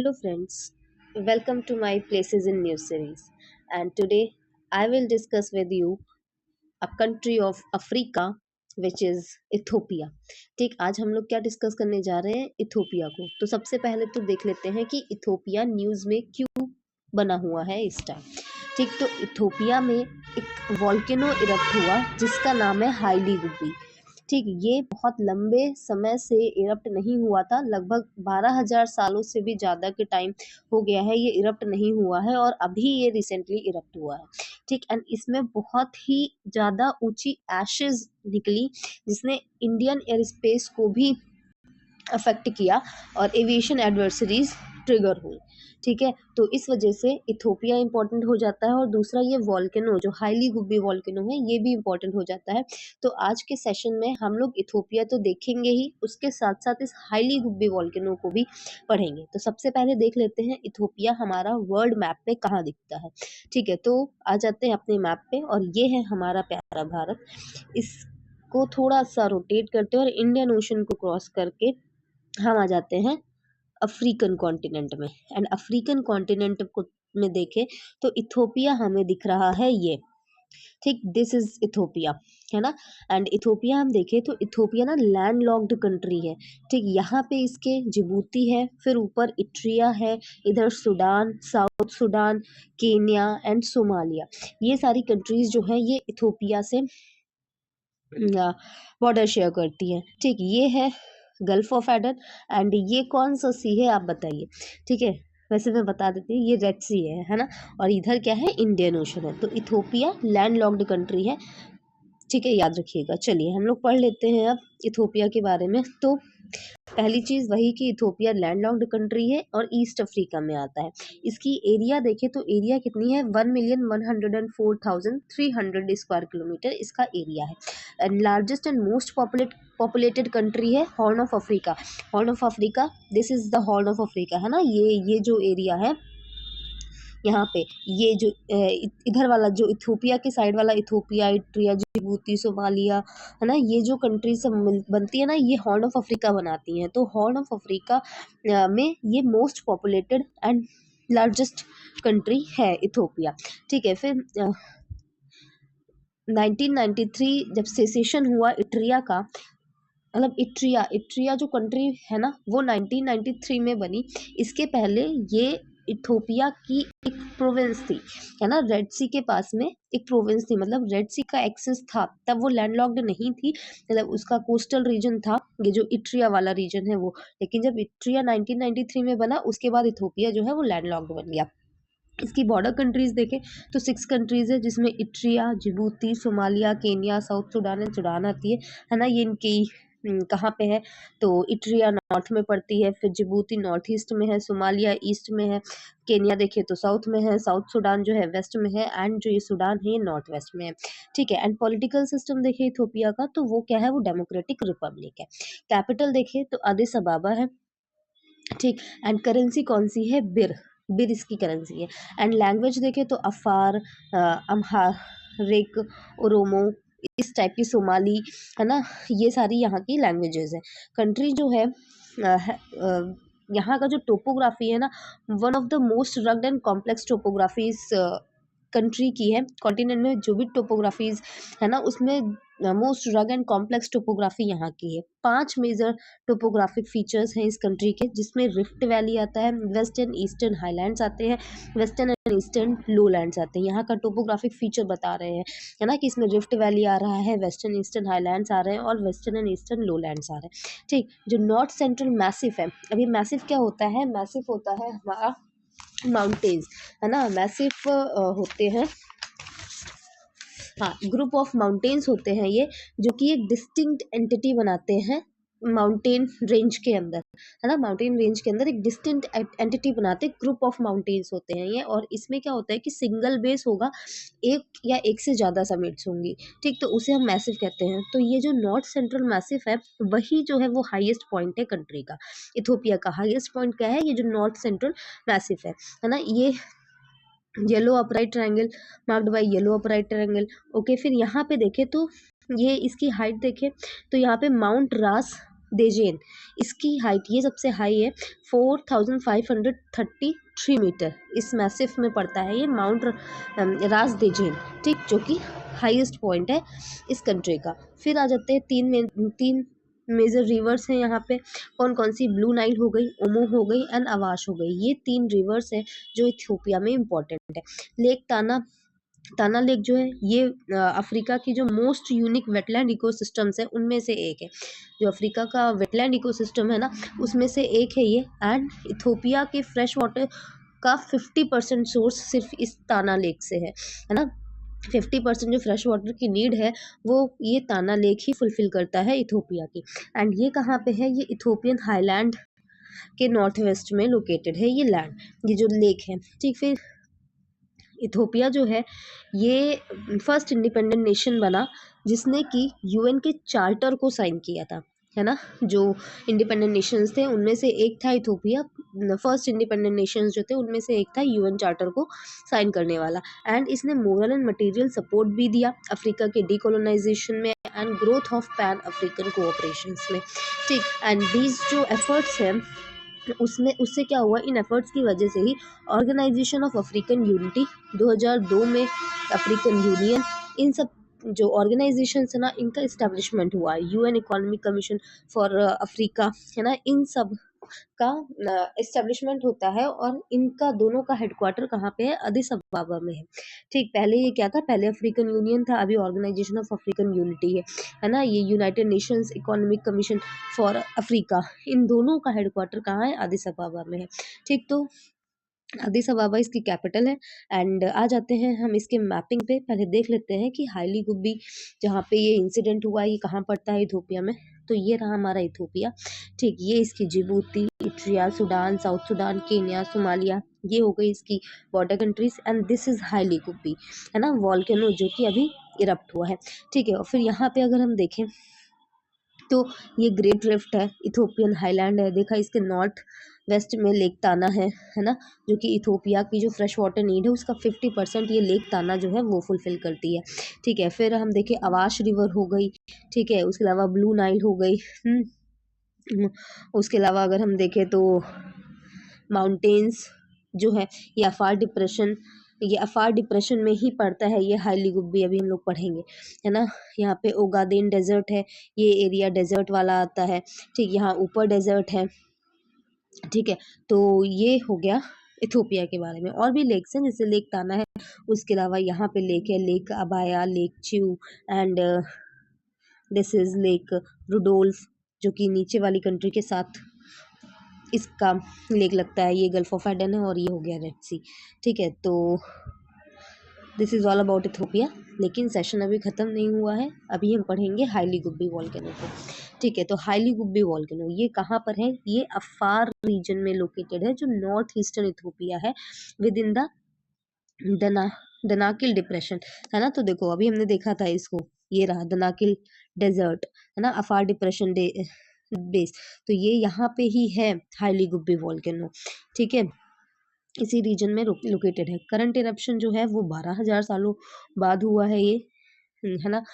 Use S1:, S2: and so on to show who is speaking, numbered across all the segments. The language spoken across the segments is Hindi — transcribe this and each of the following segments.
S1: Hello, friends. Welcome to my Places in News series. And today I will discuss with you a country of Africa which is Ethiopia. ठीक, आज हम लोग क्या डिस्कस करने जा रहे हैं? इथोपिया को। तो सबसे पहले तो देख लेते हैं कि इथोपिया न्यूज़ में क्यों बना हुआ है इस टाइम। ठीक, तो इथोपिया में एक वॉल्केनो इरप्ट हुआ जिसका नाम है हाइली गुब्बी। ठीक, ये बहुत लंबे समय से इरप्ट नहीं हुआ था, लगभग 12,000 सालों से भी ज़्यादा के टाइम हो गया है ये इरप्ट नहीं हुआ है और अभी ये रिसेंटली इरप्ट हुआ है। ठीक, एंड इसमें बहुत ही ज़्यादा ऊंची एशेज निकली जिसने इंडियन एयर स्पेस को भी अफेक्ट किया और एविएशन एडवर्सरीज ट्रिगर हुई। ठीक है, तो इस वजह से इथोपिया इंपॉर्टेंट हो जाता है और दूसरा ये वॉल्केनो जो हाईली गुब्बी वॉल्केनो है ये भी इंपॉर्टेंट हो जाता है। तो आज के सेशन में हम लोग इथोपिया तो देखेंगे ही, उसके साथ साथ इस हाईली गुब्बी वॉल्केनो को भी पढ़ेंगे। तो सबसे पहले देख लेते हैं इथोपिया हमारा वर्ल्ड मैप पे कहाँ दिखता है। ठीक है, तो आ जाते हैं अपने मैप पे और ये है हमारा प्यारा भारत। इसको थोड़ा सा रोटेट करते हैं और इंडियन ओशन को क्रॉस करके हम आ जाते हैं अफ्रीकन कॉन्टिनेंट में। एंड अफ्रीकन कॉन्टिनेंट को में देखें तो इथोपिया हमें दिख रहा है ये। ठीक, दिस इज इथोपिया, है ना। एंड इथोपिया हम देखें तो इथोपिया ना लैंड लॉक्ड कंट्री है। ठीक, यहाँ पे इसके जिबूती है, फिर ऊपर इट्रिया है, इधर Sudan, south Sudan, Kenya and Somalia, ये सारी कंट्रीज जो है ये इथोपिया से बॉर्डर शेयर करती है। ठीक, ये है गल्फ ऑफ एडन एंड ये कौन सा सी है आप बताइए। ठीक है, वैसे मैं बता देती हूँ, ये रेड सी है ना। और इधर क्या है? इंडियन ओशन है। तो इथोपिया लैंड लॉक्ड कंट्री है। ठीक है, याद रखिएगा। चलिए हम लोग पढ़ लेते हैं अब इथोपिया के बारे में। तो पहली चीज वही कि इथोपिया लैंडलॉक्ड कंट्री है और ईस्ट अफ्रीका में आता है। इसकी एरिया देखें तो एरिया कितनी है? 1,104,300 स्क्वायर किलोमीटर इसका एरिया है। And largest and most populated country है Horn of Africa. Horn of Africa, this is the Horn of Africa, है ना। ये जो एरिया है यहाँ पे, ये जो इधर वाला जो इथोपिया के साइड वाला, इथोपिया, इट्रिया, जिबूती, सोमालिया, है ना, ये जो कंट्री सब बनती है ना, ये हॉर्न ऑफ अफ्रीका बनाती हैं। तो हॉर्न ऑफ अफ्रीका में ये most populated and largest country है इथोपिया। ठीक है, फिर 1993 जब सेसेशन हुआ इट्रिया का, मतलब इट्रिया जो कंट्री है ना वो 1993 में बनी। इसके पहले ये इथोपिया की एक प्रोविंस थी, है ना। रेड सी के पास में एक प्रोविंस थी, मतलब रेड सी का एक्सेस था, तब वो लैंडलॉक्ड नहीं थी, मतलब उसका कोस्टल रीजन था ये जो इट्रिया वाला रीजन है वो। लेकिन जब इट्रिया 1993 में बना उसके बाद इथोपिया जो है वो लैंडलॉक्ड बन गया। इसकी बॉर्डर कंट्रीज देखें तो 6 कंट्रीज है जिसमें Eritrea, Djibouti, Somalia, Kenya, south Sudan and Sudan आती है ना। ये इनकी कहाँ पे है? तो इट्रिया नॉर्थ में पड़ती है, फिर जिबूती नॉर्थ ईस्ट में है, सोमालिया ईस्ट में है, केन्या देखे तो साउथ में है, साउथ सूडान जो है वेस्ट में है एंड जो ये सूडान है ये नॉर्थ वेस्ट में है। ठीक है, एंड पॉलिटिकल सिस्टम देखे इथोपिया का तो वो क्या है? वो डेमोक्रेटिक रिपब्लिक है। कैपिटल देखे तो अदिस अबाबा है। ठीक, एंड करेंसी कौन सी है? बिर। बिर इसकी करेंसी है। एंड लैंग्वेज देखें तो अफार, अम्हारिक, ओरोमो, इस टाइप की, सोमाली, है ना, ये सारी यहाँ की लैंग्वेजेस है। कंट्री जो है यहाँ का जो टोपोग्राफी है ना, one of the most rugged and complex topographies country की है। कॉन्टिनेंट में जो भी टोपोग्राफीज है ना उसमें मोस्ट रग एंड कॉम्प्लेक्स टोपोग्राफी यहाँ की है। 5 मेजर टोपोग्राफिक फीचर्स हैं इस कंट्री के, जिसमें रिफ्ट वैली आता है, वेस्टर्न ईस्टर्न हाईलैंड्स आते हैं, वेस्टर्न एंड ईस्टर्न लोलैंड्स आते हैं। यहाँ का टोपोग्राफिक फीचर बता रहे हैं, है ना, कि इसमें रिफ्ट वैली आ रहा है, वेस्टर्न ईस्टर्न हाईलैंड्स आ रहे हैं और वेस्टर्न एंड ईस्टर्न लोलैंड्स आ रहे हैं। ठीक, जो नॉर्थ सेंट्रल मैसिफ है, अभी मैसिफ क्या होता है? मैसिफ होता है हमारा माउंटेन्स, है ना। मैसिफ होते हैं, हाँ, ग्रुप ऑफ माउंटेन्स होते हैं ये, जो कि एक डिस्टिंक्ट एंटिटी बनाते हैं माउंटेन रेंज के अंदर, है ना। माउंटेन रेंज के अंदर एक डिस्टिंक्ट एंटिटी बनाते, ग्रुप ऑफ माउंटेन्स होते हैं ये। और इसमें क्या होता है कि सिंगल बेस होगा, एक या एक से ज़्यादा समिट्स होंगी। ठीक, तो उसे हम मैसिव कहते हैं। तो ये जो नॉर्थ सेंट्रल मैसिव है वही जो है वो हाईएस्ट पॉइंट है कंट्री का। इथोपिया का हाईएस्ट पॉइंट क्या है? ये जो नॉर्थ सेंट्रल मैसिव है ना। ये yellow upright triangle, marked by yellow upright triangle. Okay, फिर यहाँ पे देखें तो ये इसकी हाइट देखें तो यहाँ पे माउंट रास देजेन, इसकी हाइट ये सबसे हाई है 4533 मीटर, इस मैसिफ में पड़ता है ये माउंट रास देजेन, ठीक, जो कि हाईएस्ट पॉइंट है इस कंट्री का। फिर आ जाते हैं तीन मेजर रिवर्स हैं यहाँ पे, कौन कौन सी, ब्लू नाइल हो गई, ओमो हो गई एंड अवाश हो गई, ये 3 रिवर्स हैं जो इथियोपिया में इम्पोर्टेंट है। लेक ताना लेक जो है ये अफ्रीका की जो मोस्ट यूनिक वेटलैंड इकोसिस्टम्स है उनमें से एक है, जो अफ्रीका का वेटलैंड इकोसिस्टम है ना उसमें से एक है ये। एंड इथियोपिया के फ्रेश वाटर का 50% सोर्स सिर्फ इस ताना लेक से है ना। 50% जो फ्रेश वाटर की नीड है वो ये ताना लेक ही फुलफिल करता है इथियोपिया की। एंड ये कहाँ पे है, ये इथियोपियन हाईलैंड के नॉर्थ वेस्ट में लोकेटेड है ये लैंड, ये जो लेक है, ठीक। फिर इथियोपिया जो है ये फर्स्ट इंडिपेंडेंट नेशन बना जिसने कि यूएन के चार्टर को साइन किया था, है ना। जो इंडिपेंडेंट नेशंस थे उनमें से एक था इथियोपिया, फर्स्ट इंडिपेंडेंट नेशंस जो थे उनमें से एक था यूएन चार्टर को साइन करने वाला। एंड इसने मोरल एंड मटेरियल सपोर्ट भी दिया अफ्रीका के डीकोलोनाइजेशन में and growth of pan African cooperations में, ठीक। एंड दीज जो एफर्ट्स हैं उससे क्या हुआ, इन एफर्ट्स की वजह से ही ऑर्गेनाइजेशन ऑफ अफ्रीकन यूनिटी 2002 में, अफ्रीकन यूनियन, इन सब जो ऑर्गेनाइजेशन है ना इनका इस्टेब्लिशमेंट हुआ, UN economic Commission for Africa, है ना, इन सब का इस्टेब्लिशमेंट होता है। और इनका दोनों का हेडक्वार्टर कहाँ पे है, अदिस अबाबा में है, ठीक। पहले ये क्या था, पहले अफ्रीकन यूनियन था, अभी ऑर्गेनाइजेशन ऑफ अफ्रीकन यूनिटी है ना। ये United Nations Economic Commission for Africa, इन दोनों का हेडक्वार्टर कहाँ है, अदिस अबाबा में है, ठीक। तो अदिस अबाबा इसकी कैपिटल है। एंड आ जाते हैं हम इसके मैपिंग पे, पहले देख लेते हैं कि हाईली गुब्बी जहाँ पे ये इंसिडेंट हुआ ये कहाँ पड़ता है इथियोपिया में। तो ये रहा हमारा इथियोपिया, ठीक। ये इसकी Djibouti, Eritrea, Sudan, south Sudan, Kenya, Somalia, ये हो गई इसकी border countries. And this is highly Gubbi, है ना, वॉल्केनो जो कि अभी इरप्ट हुआ है, ठीक है। और फिर यहाँ पे अगर हम देखें तो ये ग्रेट रिफ्ट है, इथोपियन हाईलैंड है, देखा इसके नॉर्थ वेस्ट में लेक ताना है ना, जो कि इथोपिया की जो फ्रेश वाटर नीड है उसका 50% ये लेक ताना जो है वो फुलफिल करती है, ठीक है। फिर हम देखें अवाश रिवर हो गई, ठीक है, उसके अलावा ब्लू नाइल हो गई, उसके अलावा अगर हम देखें तो माउंटेन्स जो है ये अफार डिप्रेशन, ये अफार डिप्रेशन में ही पड़ता है ये हाईली गुब्बी, अभी हम लोग पढ़ेंगे, है ना। यहाँ पे ओगादेन डेजर्ट है, ये एरिया डेजर्ट वाला आता है, ठीक। यहाँ ऊपर डेजर्ट है, ठीक है। तो ये हो गया इथियोपिया के बारे में। और भी लेक्स हैं जैसे लेक ताना है, उसके अलावा यहाँ पे लेक है, lake Abaya, lake Chew and this is lake Rudolf, जो कि नीचे वाली कंट्री के साथ इसका लेक लगता है, ये गल्फ ऑफ एडन है और ये हो गया रेड सी, ठीक है। तो this is all about Ethiopia. लेकिन सेशन अभी ख़त्म नहीं हुआ है, अभी हम पढ़ेंगे हाईली गुब्बी वॉल्केनो को, ठीक है। तो हाईली गुब्बी वॉल्केनो ये कहाँ पर है, ये अफार रीजन में लोकेटेड है जो नॉर्थ ईस्टर्न इथियोपिया है, विद इन द दना दनाकिल डिप्रेशन, है ना। तो देखो अभी हमने देखा था इसको, ये रहा दनाकिल डेजर्ट, है ना, अफार डिप्रेशन बेस, तो ये यहाँ पे ही है हाईली गुब्बी वॉल्केनो, ठीक है, इसी रीजन में लोकेटेड है। करंट इरप्शन जो है वो 12,000 सालों बाद हुआ है ये, है ना।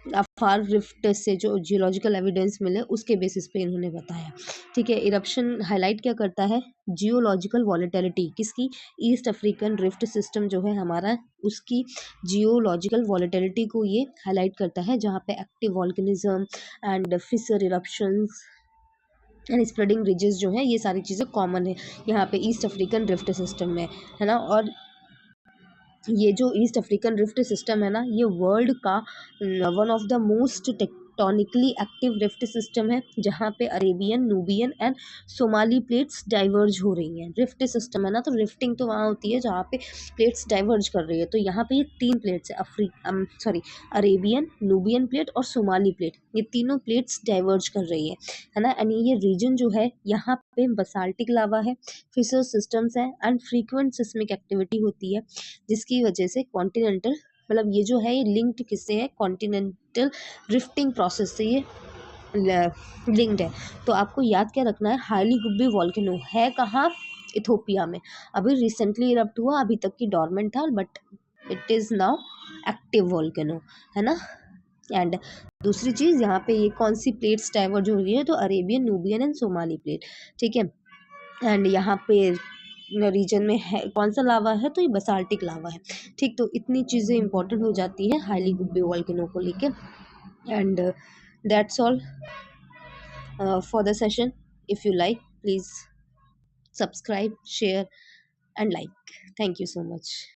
S1: अफार रिफ्ट से जो जियोलॉजिकल एविडेंस मिले उसके बेसिस पे इन्होंने बताया, ठीक है। इरप्शन हाईलाइट क्या करता है, जियोलॉजिकल वॉलेटिलिटी किसकी, ईस्ट अफ्रीकन रिफ्ट सिस्टम जो है हमारा, उसकी जियोलॉजिकल वॉलेटिलिटी को ये हाईलाइट करता है, जहाँ पे active volcanism and fissure eruptions and spreading ridges जो हैं ये सारी चीज़ें कॉमन है यहाँ पे ईस्ट अफ्रीकन रिफ्ट सिस्टम में, है ना। और ये जो ईस्ट अफ्रीकन रिफ्ट सिस्टम है ना ये वर्ल्ड का one of the most tectonically active rift system है, जहाँ पे Arabian, Nubian and Somali plates diverge हो रही हैं। रिफ्ट सिस्टम है ना, तो रिफ्टिंग तो वहाँ होती है जहाँ पे प्लेट्स डाइवर्ज कर रही है, तो यहाँ पे ये 3 प्लेट्स है, अरेबियन, नूबियन प्लेट और सोमाली प्लेट, ये तीनों प्लेट्स डाइवर्ज कर रही है ना। एंड ये रीजन जो है यहाँ पे बसाल्टिक लावा है, फिसर सिस्टम्स है एंड फ्रीक्वेंट सिस्मिक एक्टिविटी होती है, जिसकी वजह से कॉन्टिनेंटल, मतलब ये जो है ये लिंक्ड किससे है, कॉन्टिनेंटल रिफ्टिंग प्रोसेस से ये लिंक्ड है। तो आपको याद क्या रखना है, हाईली गुब्बी वॉल्केनो है कहाँ, इथियोपिया में, अभी रिसेंटली इरप्ट हुआ, अभी तक की डॉर्मेंट था, but it is now active volcano, है ना। एंड दूसरी चीज़, यहाँ पे ये कौन सी प्लेट्स डाइवर्ज हो रही है, तो Arabian, Nubian and Somali plate, ठीक है। एंड यहाँ पे रीजन में है कौन सा लावा है, तो ये बसाल्टिक लावा है, ठीक। तो इतनी चीज़ें इंपॉर्टेंट हो जाती हैं हाईली गुब्बे वोल्केनो को लेके। And that's all for the session. If you like, please subscribe, share, and like. Thank you so much.